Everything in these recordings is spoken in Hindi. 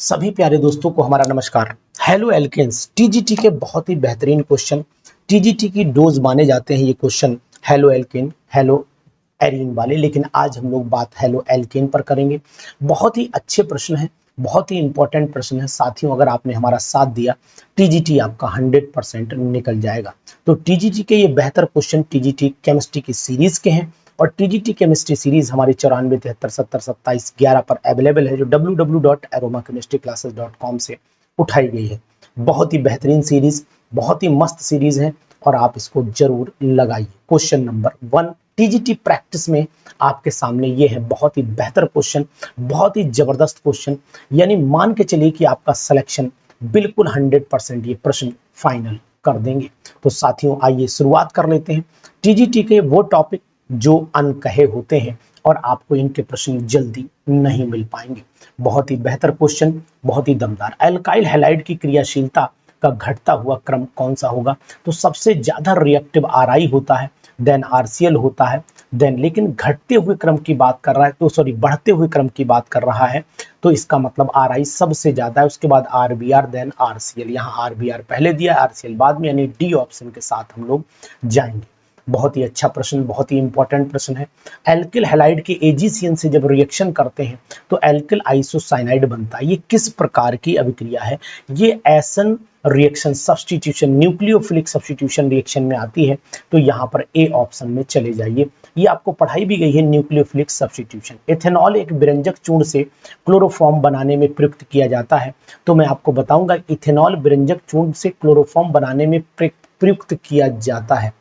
सभी प्यारे दोस्तों को हमारा नमस्कार। हेलो एल्केन्स टीजीटी के बहुत ही बेहतरीन क्वेश्चन, टीजीटी की डोज माने जाते हैं ये question halo alkane hello arene वाले, लेकिन आज हम लोग बात हेलो एल्केन पर करेंगे। बहुत ही अच्छे प्रश्न है, बहुत ही इंपॉर्टेंट प्रश्न है साथियों। अगर आपने हमारा साथ दिया टीजीटी आपका 100% निकल जाएगा। तो टीजीटी के ये बेहतर क्वेश्चन टीजीटी केमिस्ट्री की सीरीज के हैं और टीजीटी केमिस्ट्री सीरीज हमारी 94 73 70 27 11 पर अवेलेबल है, जो www.aromachemistryclasses.com से उठाई गई है। बहुत ही बेहतरीन सीरीज, बहुत ही मस्त सीरीज है और आप इसको जरूर लगाइए। क्वेश्चन नंबर 1 टीजीटी प्रैक्टिस में आपके सामने ये है बहुत ही बेहतर क्वेश्चन, बहुत ही जबरदस्त क्वेश्चन। यानी मान के चलिए कि आपका सिलेक्शन बिल्कुल 100% ये प्रश्न फाइनल कर देंगे। तो साथियों आइए शुरुआत कर लेते हैं। टीजीटी के वो टॉपिक जो अनकहे होते हैं और आपको इनके प्रश्न जल्दी नहीं मिल पाएंगे। बहुत ही बेहतर क्वेश्चन, बहुत ही दमदार। एल्काइल हैलाइड की क्रियाशीलता का घटता हुआ क्रम कौन सा होगा? तो सबसे ज्यादा रिएक्टिव आरआई होता है, देन आरसीएल होता है, देन लेकिन घटते हुए क्रम की बात कर रहा है तो सॉरी बढ़ते हुए क्रम की बात कर रहा है, तो इसका मतलब आरआई सबसे ज्यादा है, उसके बाद आरबीआर, देन आरसीएल। यहाँ आरबीआर पहले दिया है, आरसीएल बाद में, यानी डी ऑप्शन के साथ हम लोग जाएंगे। बहुत ही अच्छा प्रश्न, बहुत ही इंपॉर्टेंट प्रश्न है। एल्किल हैलाइड के एजीसीएन से जब रिएक्शन करते हैं तो एल्किल आइसोसाइनाइड बनता है। ये किस प्रकार की अभिक्रिया है? ये SN reaction substitution, nucleophilic substitution reaction में आती है। तो यहाँ पर ए ऑप्शन में चले जाइए। ये आपको पढ़ाई भी गई है, न्यूक्लियोफिलिक सब्स्टिट्यूशन। एथेनॉल एक व्यंजक चूर्ण से क्लोरोफॉर्म बनाने में प्रयुक्त किया जाता है। तो मैं आपको बताऊंगा इथेनॉल व्यंजक चूर्ण से क्लोरोफॉर्म बनाने में प्रयुक्त किया जाता है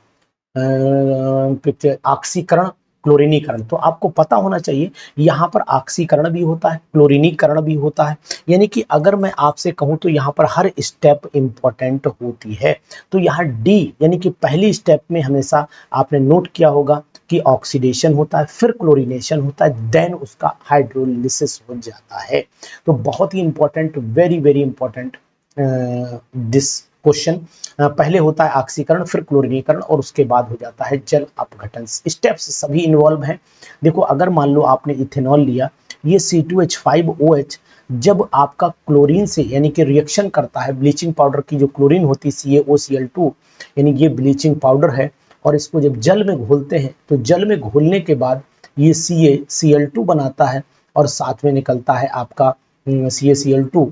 ऑक्सीकरण, क्लोरीनीकरण। तो आपको पता होना चाहिए यहाँ पर ऑक्सीकरण भी होता है, क्लोरीनीकरण भी होता है। यानी कि अगर मैं आपसे कहूँ तो यहाँ पर हर स्टेप इंपॉर्टेंट होती है। तो यहाँ डी यानी कि पहली स्टेप में हमेशा आपने नोट किया होगा कि ऑक्सीडेशन होता है, फिर क्लोरीनेशन होता है, देन उसका हाइड्रोलिसिस हो जाता है। तो बहुत ही important, very very important this question. पहले होता है ऑक्सीकरण, फिर क्लोरीनीकरण और उसके बाद हो जाता है जल अपघटन। स्टेप्स सभी इन्वॉल्व हैं। देखो अगर मान लो आपने इथेनॉल लिया, ये C2H5OH जब आपका क्लोरीन से यानी कि रिएक्शन करता है, ब्लीचिंग पाउडर की जो क्लोरीन होती है CaOCl2, यानी ये ब्लीचिंग पाउडर है, और इसको जब जल में घोलते हैं तो जल में घोलने के बाद ये CaCl2 बनाता है और साथ में निकलता है आपका CaCl2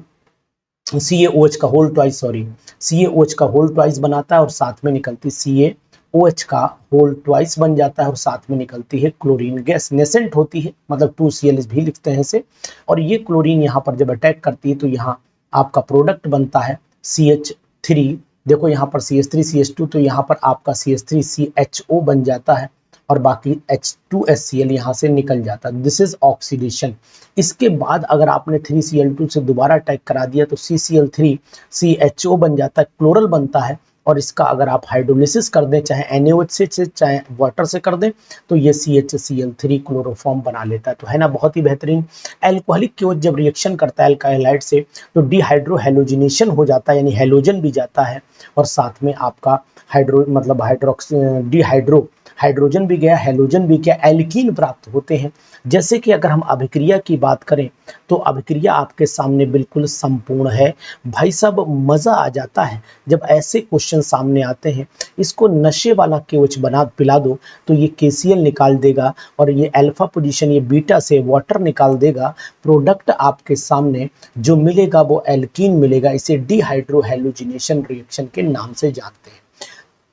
CaOH का होल ट्वाइस, CaOH का होल ट्वाइस बनाता है और साथ में निकलती CaOH का होल ट्वाइस बन जाता है और साथ में निकलती है क्लोरीन गैस। नेसेंट होती है, मतलब 2Cl भी लिखते हैं इसे। और ये क्लोरीन यहाँ पर जब अटैक करती है तो यहाँ आपका प्रोडक्ट बनता है CH3। देखो यहाँ पर CH3CH2, तो यहाँ पर आपका CH3CHO बन जाता है और बाकी H2HCl यहाँ से निकल जाता है। This is oxidation. इसके बाद अगर आपने 3Cl2 से दोबारा अटैक करा दिया तो CCl3CHO बन जाता है, क्लोरल बनता है। और इसका अगर आप हाइड्रोलिसिस कर दें, चाहे NaOH से चाहे वाटर से कर दें, तो ये CHCl3 क्लोरोफॉर्म बना लेता है। तो है ना बहुत ही बेहतरीन। एल्कोहलिक की ओर जब रिएक्शन करता है एल्काइलाइड से तो डिहाइड्रोहेलोजिनेशन हो जाता है, यानी हेलोजन भी जाता है और साथ में आपका हाइड्रो मतलब हाइड्रोजन भी गया, हेलोजन भी गया, एल्कीन प्राप्त होते हैं। जैसे कि अगर हम अभिक्रिया की बात करें तो अभिक्रिया आपके सामने बिल्कुल संपूर्ण है। भाई साहब मजा आ जाता है जब ऐसे क्वेश्चन सामने आते हैं। इसको नशे वाला KOH बना पिला दो तो ये KCl निकाल देगा और ये अल्फा पोजीशन ये बीटा से वाटर निकाल देगा। प्रोडक्ट आपके सामने जो मिलेगा वो एल्कीन मिलेगा। इसे डिहाइड्रोहेलोजिनेशन रिएक्शन के नाम से जानते हैं।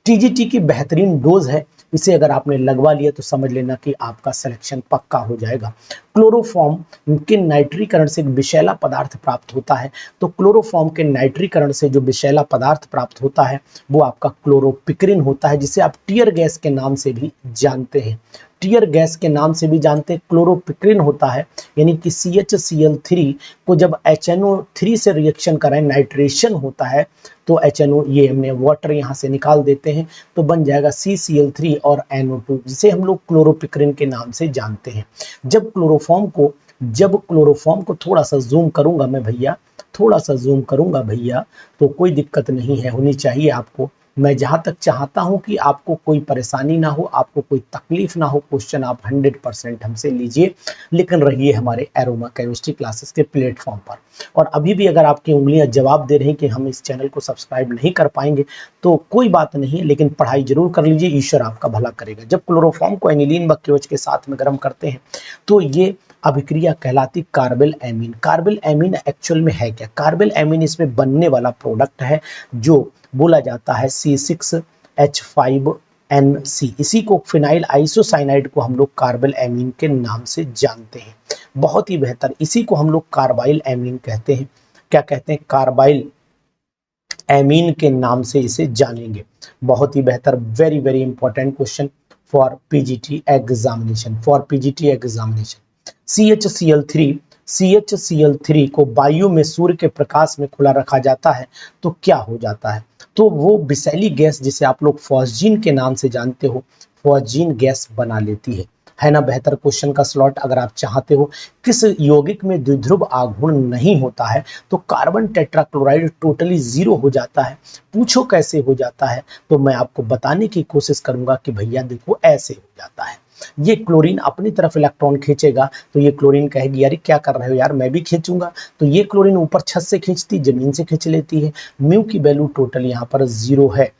टीजीटी की बेहतरीन डोज है, इसे अगर आपने लगवा लिया तो समझ लेना कि आपका सिलेक्शन पक्का हो जाएगा। क्लोरोफॉर्म के नाइट्रीकरण से एक विषैला पदार्थ प्राप्त होता है। तो क्लोरोफॉर्म के नाइट्रीकरण से जो विषैला पदार्थ प्राप्त होता है वो आपका क्लोरोपिक्रिन होता है, जिसे आप टीयर गैस के नाम से भी जानते हैं। टीयर गैस के नाम से भी जानते हैं, क्लोरोपिक्रिन होता है। यानी कि CHCl3 को जब HNO3 से रिएक्शन कराएं, नाइट्रेशन होता है, तो HNO ये हमने वाटर यहाँ से निकाल देते हैं तो बन जाएगा CCl3 और NO2, जिसे हम लोग क्लोरोपिक्रिन के नाम से जानते हैं। जब क्लोरोफॉर्म को थोड़ा सा जूम करूंगा मैं भैया, थोड़ा सा जूम करूंगा भैया, तो कोई दिक्कत नहीं है होनी चाहिए आपको। मैं जहां तक चाहता हूं कि आपको कोई परेशानी ना हो, आपको कोई तकलीफ ना हो, क्वेश्चन आप 100% हमसे लीजिए, लेकिन रहिए हमारे एरोमा केमिस्ट्री क्लासेस के प्लेटफॉर्म पर। और अभी भी अगर आपकी उंगलियां जवाब दे रही हैं कि हम इस चैनल को सब्सक्राइब नहीं कर पाएंगे, तो कोई बात नहीं है, लेकिन पढ़ाई जरूर कर लीजिए, ईश्वर आपका भला करेगा। जब क्लोरोफॉर्म को एनिलीन व KOH के साथ में गर्म करते हैं तो ये अभिक्रिया कहलाती कार्बेल एमीन। कार्बेल एमीन एक्चुअल में है क्या? कार्बेल एमीन इसमें बनने वाला प्रोडक्ट है जो बोला जाता है C6H5NC। इसी को फिनाइल आइसोसाइनाइड को हम लोग कार्बेल एमीन के नाम से जानते हैं। बहुत ही बेहतर, इसी को हम लोग कार्बाइल एमीन कहते हैं। क्या कहते हैं? कार्बाइल एमीन के नाम से इसे जानेंगे। बहुत ही बेहतर, very very important question for PGT examination, for PGT examination. CHCl3 को वायु में सूर्य के प्रकाश में खुला रखा जाता है तो क्या हो जाता है? तो वो विषैली गैस जिसे आप लोग फॉस्जीन के नाम से जानते हो, फॉस्जीन गैस बना लेती है ना। बेहतर क्वेश्चन का स्लॉट अगर आप चाहते हो, किस यौगिक में द्विध्रुव आघूर्ण नहीं होता है तो कार्बन टेट्राक्लोराइड टोटली जीरो हो जाता है। पूछो कैसे हो जाता है, तो मैं आपको बताने की कोशिश करूंगा कि भैया देखो ऐसे हो जाता है। ये क्लोरीन अपनी तरफ इलेक्ट्रॉन खींचेगा तो ये क्लोरीन कहेगी यार क्या कर रहे हो यार, मैं भी खींचूंगा। तो ये क्लोरीन ऊपर छत से खींचती, जमीन से खींच लेती है। म्यू की वैल्यू टोटल यहाँ पर 0 है,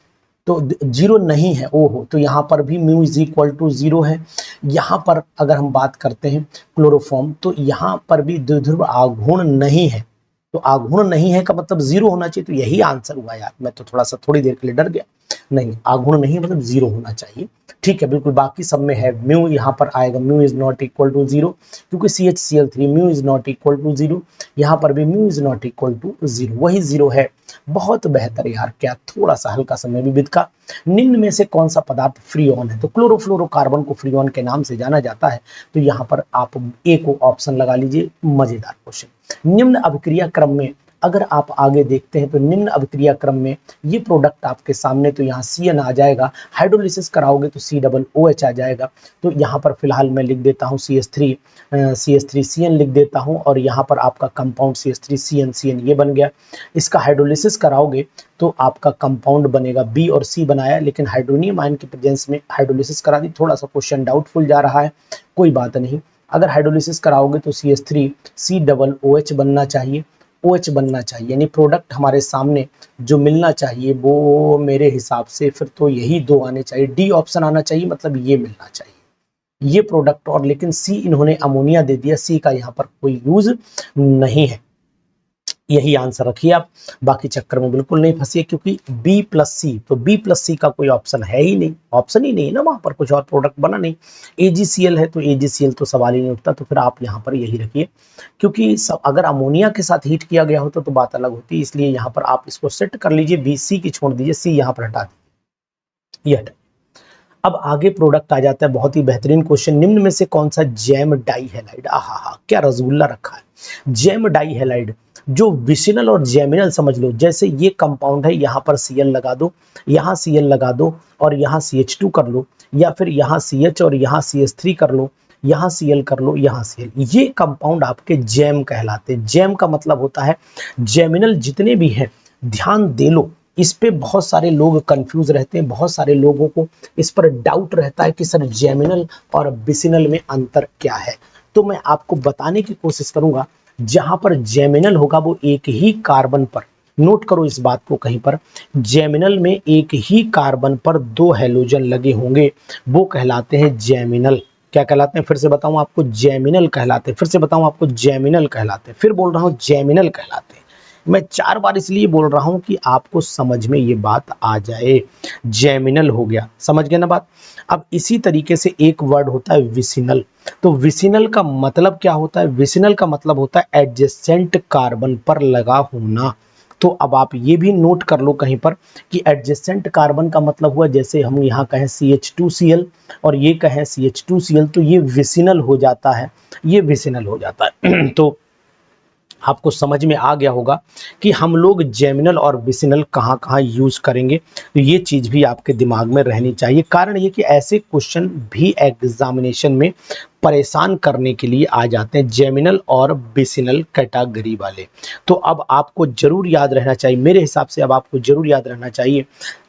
तो 0 नहीं है, ओहो, तो यहाँ पर भी म्यू इज इक्वल टू 0 है। यहाँ पर अगर हम बात करते हैं क्लोरोफॉर्म, तो यहाँ पर भी द्विध्रुव आघूर्ण नहीं है। तो आघूर्ण नहीं है का मतलब 0 होना चाहिए, तो यही आंसर हुआ यार। मैं तो थोड़ी देर के लिए डर गया। नहीं, आघूर्ण नहीं मतलब 0 होना चाहिए। ठीक है, बिल्कुल, बाकी सब में है। म्यू यहाँ पर आएगा, mu is not equal to 0, क्योंकि CHCl3 mu is not equal to 0। यहाँ पर भी mu is not equal to 0, वही 0 है। बहुत बेहतर यार, क्या थोड़ा सा हल्का समय विविध का। निम्न में से कौन सा पदार्थ फ्रीऑन है? तो क्लोरोफ्लोरोकार्बन को फ्रीऑन के नाम से जाना जाता है। तो यहाँ पर आप ए को ऑप्शन लगा लीजिए। मजेदार क्वेश्चन। निम्न अभिक्रिया क्रम में अगर आप आगे देखते हैं तो निम्न अभिक्रिया क्रम में ये प्रोडक्ट आपके सामने, तो यहाँ CN आ जाएगा। हाइड्रोलिसिस कराओगे तो COOH आ जाएगा। तो यहाँ पर फिलहाल मैं लिख देता हूँ CH3CN लिख देता हूँ, और यहाँ पर आपका कंपाउंड CH3CN ये बन गया। इसका हाइड्रोलिसिस कराओगे तो आपका कंपाउंड बनेगा, B और C बनाया, लेकिन हाइड्रोनियम आयन की प्रेजेंस में हाइड्रोलिसिस करा दी। थोड़ा सा क्वेश्चन डाउटफुल जा रहा है, कोई बात नहीं। अगर हाइड्रोलिसिस कराओगे तो CH3COOH बनना चाहिए, OH बनना चाहिए, यानी प्रोडक्ट हमारे सामने जो मिलना चाहिए वो मेरे हिसाब से फिर तो यही 2 आने चाहिए। D ऑप्शन आना चाहिए, मतलब ये मिलना चाहिए ये प्रोडक्ट। और लेकिन C इन्होंने अमोनिया दे दिया, C का यहाँ पर कोई यूज नहीं है। यही आंसर रखिए आप, बाकी चक्कर में बिल्कुल नहीं फंसिए, क्योंकि B+C, तो B+C का कोई ऑप्शन है ही नहीं, ऑप्शन ही नहीं है ना, वहां पर कुछ और प्रोडक्ट बना नहीं। AgCl है तो AgCl तो सवाल ही नहीं उठता, तो फिर आप यहाँ पर यही रखिए, क्योंकि अगर अमोनिया के साथ हीट किया गया होता तो बात अलग होती। इसलिए यहाँ पर आप इसको सेट कर लीजिए, BC की छोड़ दीजिए, C यहाँ पर हटा दीजिए, ये हटा। अब आगे प्रोडक्ट आ जाता है, बहुत ही बेहतरीन क्वेश्चन। निम्न में से कौन सा जैम डाई हैलाइड, आहा क्या रसगुल्ला रखा है। जैम डाई हैलाइड जो विसिनल और जैमिनल समझ लो, जैसे ये कंपाउंड है, यहाँ पर Cl लगा दो, यहाँ Cl लगा दो, और यहाँ CH2 कर लो, या फिर यहाँ CH और यहाँ CH3 कर लो, यहाँ Cl कर लो, यहाँ Cl। ये कंपाउंड आपके जैम कहलाते हैं। जैम का मतलब होता है जैमिनल जितने भी हैं, ध्यान दे लो, इस पे बहुत सारे लोग कंफ्यूज रहते हैं, बहुत सारे लोगों को इस पर डाउट रहता है कि सर जैमिनल और विसिनल में अंतर क्या है। तो मैं आपको बताने की कोशिश करूंगा। जहां पर जैमिनल होगा वो एक ही कार्बन पर, नोट करो इस बात को कहीं पर, जैमिनल में एक ही कार्बन पर 2 हैलोजन लगे होंगे, वो कहलाते हैं जैमिनल। क्या कहलाते हैं? फिर से बताऊं आपको, जैमिनल कहलाते हैं। फिर से बताऊं आपको, जैमिनल कहलाते हैं। फिर बोल रहा हूं, जैमिनल कहलाते हैं। मैं 4 बार इसलिए बोल रहा हूं कि आपको समझ में ये बात आ जाए। जैमिनल हो गया, समझ गए ना बात। अब इसी तरीके से एक वर्ड होता है विसिनल। तो विसिनल का मतलब क्या होता है? विसिनल का मतलब होता है एडजेसेंट कार्बन पर लगा होना। तो अब आप ये भी नोट कर लो कहीं पर कि एडजेसेंट कार्बन का मतलब हुआ, जैसे हम यहाँ कहें CH2Cl और ये कहें CH2Cl, तो ये विसिनल हो जाता है, ये विसिनल हो जाता है। तो आपको समझ में आ गया होगा कि हम लोग जेमिनल और विसिनल कहाँ कहाँ यूज करेंगे। तो ये चीज भी आपके दिमाग में रहनी चाहिए। कारण ये कि ऐसे क्वेश्चन भी एग्जामिनेशन में परेशान करने के लिए आ जाते हैं, जेमिनल और विसिनल कैटेगरी वाले। तो अब आपको जरूर याद रहना चाहिए, मेरे हिसाब से अब आपको जरूर याद रहना चाहिए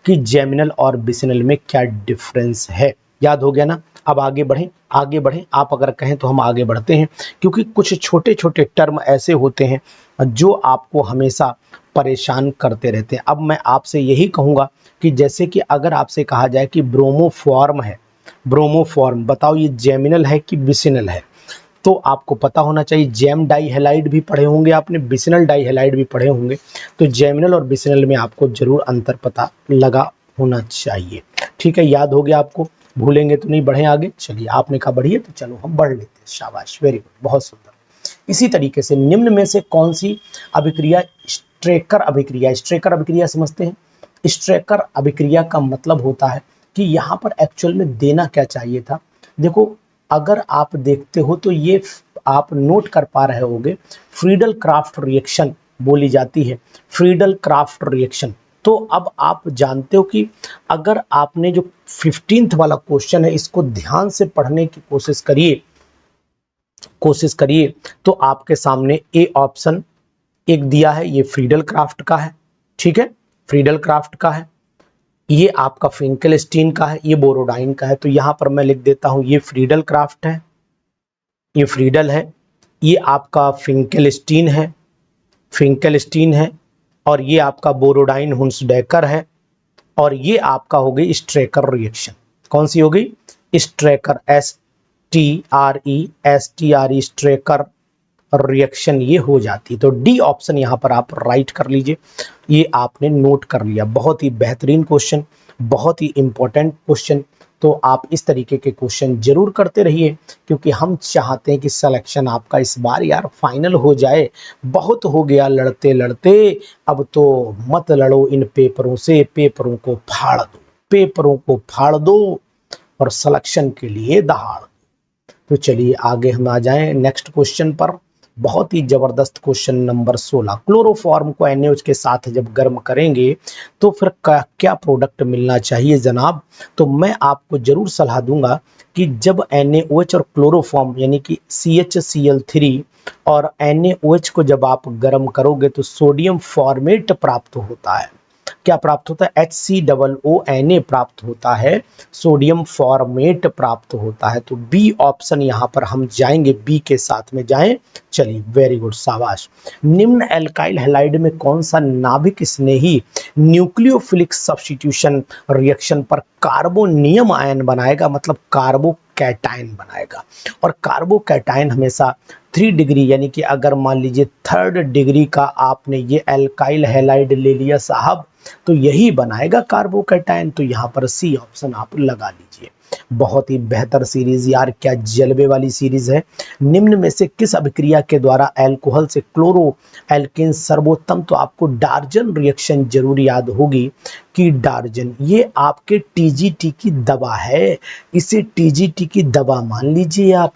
कि जेमिनल और विसिनल में क्या डिफरेंस है। याद हो गया ना? अब आगे बढ़ें, आगे बढ़ें। आप अगर कहें तो हम आगे बढ़ते हैं, क्योंकि कुछ छोटे छोटे टर्म ऐसे होते हैं जो आपको हमेशा परेशान करते रहते हैं। अब मैं आपसे यही कहूँगा कि जैसे कि अगर आपसे कहा जाए कि ब्रोमोफॉर्म है, ब्रोमोफॉर्म बताओ ये जेमिनल है कि विसिनल है, तो आपको पता होना चाहिए। जेम डाई हैलाइड भी पढ़े होंगे आपने, विसिनल डाई हैलाइड भी पढ़े होंगे, तो जेमिनल और विसिनल में आपको जरूर अंतर पता लगा होना चाहिए। ठीक है, याद हो गया आपको, भूलेंगे तो नहीं। बढ़े आगे, चलिए आपने कहा बढ़िए तो चलो हम बढ़ लेते हैं। शाबाश, वेरी गुड, बहुत सुंदर। इसी तरीके से निम्न में से कौन सी अभिक्रिया स्ट्रेकर अभिक्रिया, स्ट्रेकर अभिक्रिया समझते हैं? स्ट्रेकर अभिक्रिया का मतलब होता है कि यहाँ पर एक्चुअल में देना क्या चाहिए था। देखो, अगर आप देखते हो तो ये आप नोट कर पा रहे होगे, फ्रीडल क्राफ्ट रिएक्शन बोली जाती है, फ्रीडल क्राफ्ट रिएक्शन। तो अब आप जानते हो कि अगर आपने जो 15th वाला क्वेश्चन है इसको ध्यान से पढ़ने की कोशिश करिए तो आपके सामने ए ऑप्शन एक दिया है, ये फ्रीडल क्राफ्ट का है। ठीक है, फ्रीडल क्राफ्ट का है। ये आपका फिंकेलस्टीन का है, ये बोरोडाइन का है। तो यहां पर मैं लिख देता हूं ये फ्रीडल क्राफ्ट है, ये फ्रीडल है। ये आपका फिंकेलस्टीन है, फिंकेलस्टीन है। और ये आपका बोरोडाइन हुंसडेकर है। और ये आपका हो गई स्ट्रेकर रिएक्शन। कौन सी हो गई? स्ट्रेकर, STRE स्ट्रेकर रिएक्शन ये हो जाती है। तो डी ऑप्शन यहां पर आप राइट कर लीजिए। ये आपने नोट कर लिया। बहुत ही बेहतरीन क्वेश्चन, बहुत ही इंपॉर्टेंट क्वेश्चन। तो आप इस तरीके के क्वेश्चन जरूर करते रहिए, क्योंकि हम चाहते हैं कि सिलेक्शन आपका इस बार यार फाइनल हो जाए। बहुत हो गया लड़ते लड़ते, अब तो मत लड़ो इन पेपरों से, पेपरों को फाड़ दो, पेपरों को फाड़ दो और सिलेक्शन के लिए दहाड़। तो चलिए आगे हम आ जाएं नेक्स्ट क्वेश्चन पर। बहुत ही जबरदस्त क्वेश्चन नंबर 16। क्लोरोफॉर्म को NaOH के साथ जब गर्म करेंगे तो फिर क्या प्रोडक्ट मिलना चाहिए जनाब? तो मैं आपको जरूर सलाह दूंगा कि जब NaOH और क्लोरोफॉर्म यानी कि CHCl3 और NaOH को जब आप गर्म करोगे तो सोडियम फॉर्मेट प्राप्त होता है। क्या प्राप्त होता है? HCOONA प्राप्त होता है, सोडियम फॉर्मेट प्राप्त होता है। तो बी ऑप्शन यहां पर हम जाएंगे, बी के साथ में जाएं। चलिए, वेरी गुड, शाबाश। निम्न एल्काइल हैलाइड में कौन सा नाभिक स्नेही न्यूक्लियोफिलिक सब्स्टिट्यूशन रिएक्शन पर कार्बोनियम आयन बनाएगा, मतलब कार्बो कैटायन बनाएगा। और कार्बो कैटायन हमेशा 3 डिग्री यानी कि अगर मान लीजिए 3rd डिग्री का आपने ये एल्काइल हैलाइड ले लिया साहब, तो यही बनाएगा कार्बोकैटायन। तो यहाँ पर सी ऑप्शन आप लगा लीजिए। बहुत ही बेहतर सीरीज यार, क्या जलवे वाली सीरीज है। निम्न में से किस अभिक्रिया के द्वारा अल्कोहल से क्लोरो एल्केन सर्वोत्तम? तो आपको डार्जन रिएक्शन जरूर याद होगी कि डार्जन ये आपके TGT की दवा है। इसे TGT की दवा मान लीजिए आप,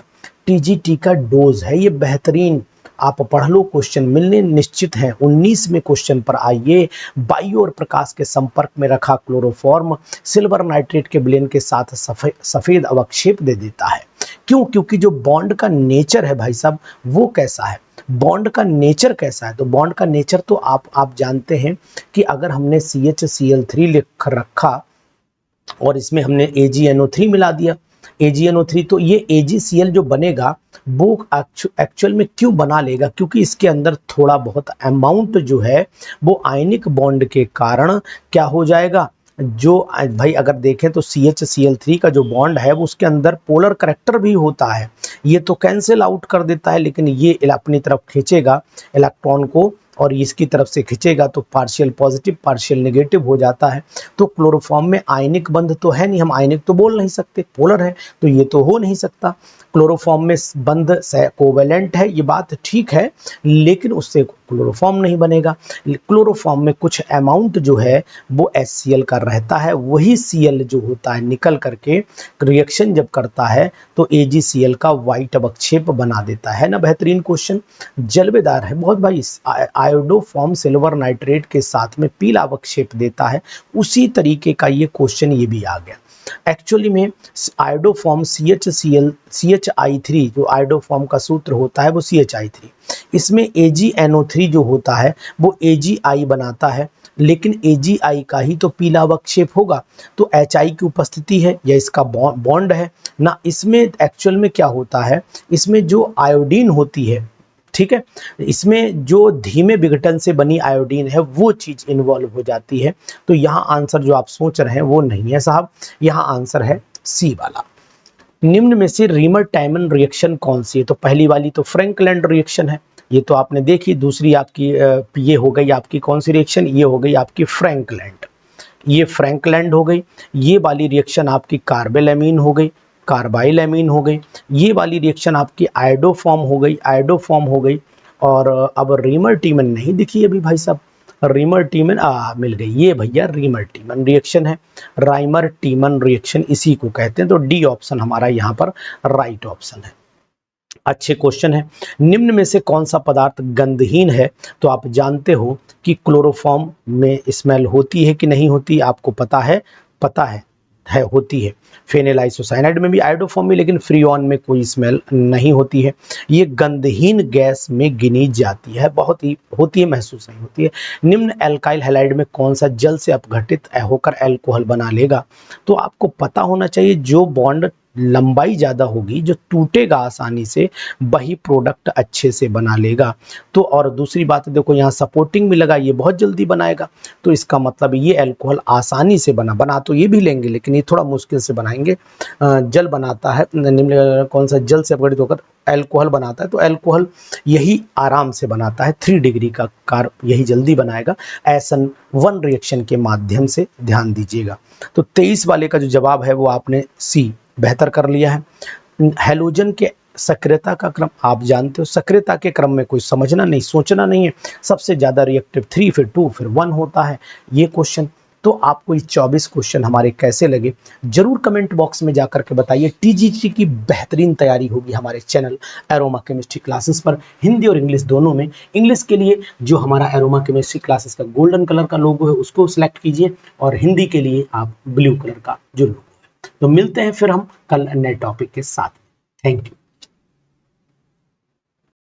TGT का डोज है ये। बेहतरीन, आप पढ़ लो, क्वेश्चन मिलने निश्चित हैं। 19वें क्वेश्चन पर आइए। वायु और प्रकाश के संपर्क में रखा क्लोरोफॉर्म सिल्वर नाइट्रेट के विलयन के साथ सफेद अवक्षेप दे देता है। क्यों? क्योंकि जो बॉन्ड का नेचर है भाई साहब वो कैसा है, बॉन्ड का नेचर कैसा है? तो बॉन्ड का नेचर तो आप जानते हैं कि अगर हमने CHCl3 लिख रखा और इसमें हमने AgNO3 मिला दिया, AgNO3, तो ये AgCl जो बनेगा वो एक्चुअल में क्यों बना लेगा? क्योंकि इसके अंदर थोड़ा बहुत अमाउंट जो है वो आयनिक बॉन्ड के कारण क्या हो जाएगा, जो भाई अगर देखें तो CHCl3 का जो बॉन्ड है वो उसके अंदर पोलर करेक्टर भी होता है। ये तो कैंसिल आउट कर देता है, लेकिन ये अपनी तरफ खींचेगा इलेक्ट्रॉन को और इसकी तरफ से खींचेगा तो पार्शियल पॉजिटिव पार्शियल नेगेटिव हो जाता है। तो क्लोरोफॉर्म में आयनिक बंध तो है नहीं, हम आयनिक तो बोल नहीं सकते, पोलर है तो ये तो हो नहीं सकता। क्लोरोफॉर्म में बंध कोवेलेंट है, ये बात ठीक है, लेकिन उससे क्लोरोफॉर्म नहीं बनेगा। क्लोरोफॉर्म में कुछ अमाउंट जो है वो HCl का रहता है, वही Cl जो होता है निकल करके रिएक्शन जब करता है तो AgCl का व्हाइट अवक्षेप बना देता है ना। बेहतरीन क्वेश्चन, जलवेदार है बहुत भाई। आयोडोफॉर्म सिल्वर नाइट्रेट के साथ में पीला अवक्षेप देता है, उसी तरीके का ये क्वेश्चन ये भी आ गया। एक्चुअली में आयोडोफॉर्म CHI3 जो आयोडोफॉर्म का सूत्र होता है वो CHI3, इसमें AgNO3 जो होता है वो AgI बनाता है, लेकिन AgI का ही तो पीला अवक्षेप होगा, तो HI की उपस्थिति है या इसका बॉन्ड है ना। इसमें एक्चुअल में क्या होता है, इसमें जो आयोडीन होती है, ठीक है, इसमें जो धीमे विघटन से बनी आयोडीन है वो चीज इन्वॉल्व हो जाती है। तो यहाँ आंसर जो आप सोच रहे हैं वो नहीं है साहब, यहाँ आंसर है C वाला। निम्न में से रीमर टाइमन रिएक्शन कौन सी है? तो पहली वाली तो फ्रैंकलैंड रिएक्शन है, ये तो आपने देखी। दूसरी आपकी ये हो गई आपकी कौन सी रिएक्शन, ये हो गई आपकी फ्रैंकलैंड, ये फ्रैंकलैंड हो गई। ये वाली रिएक्शन आपकी कार्बेलैमीन हो गई, कार्बाइलैमीन हो गई। ये वाली रिएक्शन आपकी आयोडोफॉर्म हो गई, आयोडोफॉर्म हो गई। और अब रीमर टीमन नहीं दिखी अभी भाई साहब, रीमर टीमन मिल गई, ये भैया रीमर टीमन रिएक्शन है, राइमर टीमन रिएक्शन इसी को कहते हैं। तो डी ऑप्शन हमारा यहाँ पर राइट ऑप्शन है। अच्छे क्वेश्चन है। निम्न में से कौन सा पदार्थ गंधहीन है? तो आप जानते हो कि क्लोरोफॉर्म में स्मेल होती है कि नहीं होती, आपको पता है, पता है होती है। फेनिल आइसोसाइनाइड में भी, आयोडोफॉर्म में, लेकिन फ्रीऑन में कोई स्मेल नहीं होती है। ये गंधहीन गैस में गिनी जाती है, बहुत ही होती है, महसूस नहीं होती है। निम्न एल्काइल हैलाइड में कौन सा जल से अपघटित होकर एल्कोहल बना लेगा? तो आपको पता होना चाहिए जो बॉन्ड लंबाई ज़्यादा होगी, जो टूटेगा आसानी से, वही प्रोडक्ट अच्छे से बना लेगा। तो और दूसरी बात देखो यहाँ सपोर्टिंग भी लगा, ये बहुत जल्दी बनाएगा, तो इसका मतलब ये अल्कोहल आसानी से बना तो ये भी लेंगे, लेकिन ये थोड़ा मुश्किल से बनाएंगे। जल बनाता है, निम्न कौन सा जल से अपघटित होकर अल्कोहल बनाता है? तो अल्कोहल यही आराम से बनाता है, 3 डिग्री का कार यही जल्दी बनाएगा, SN1 रिएक्शन के माध्यम से, ध्यान दीजिएगा। तो 23 वाले का जो जवाब है वो आपने C बेहतर कर लिया है। हैलोजन के सक्रियता का क्रम आप जानते हो, सक्रियता के क्रम में कोई समझना नहीं, सोचना नहीं है, सबसे ज्यादा रिएक्टिव 3 फिर 2 फिर 1 होता है ये क्वेश्चन। तो आपको ये 24 क्वेश्चन हमारे कैसे लगे जरूर कमेंट बॉक्स में जाकर के बताइए। TGT की बेहतरीन तैयारी होगी हमारे चैनल एरोमा केमिस्ट्री क्लासेस पर, हिंदी और इंग्लिश दोनों में। इंग्लिश के लिए जो हमारा एरोमा केमिस्ट्री क्लासेस का गोल्डन कलर का लोगो है उसको सिलेक्ट कीजिए, और हिंदी के लिए आप ब्लू कलर का जो लोगो है। तो मिलते हैं फिर हम कल नए टॉपिक के साथ। Thank you.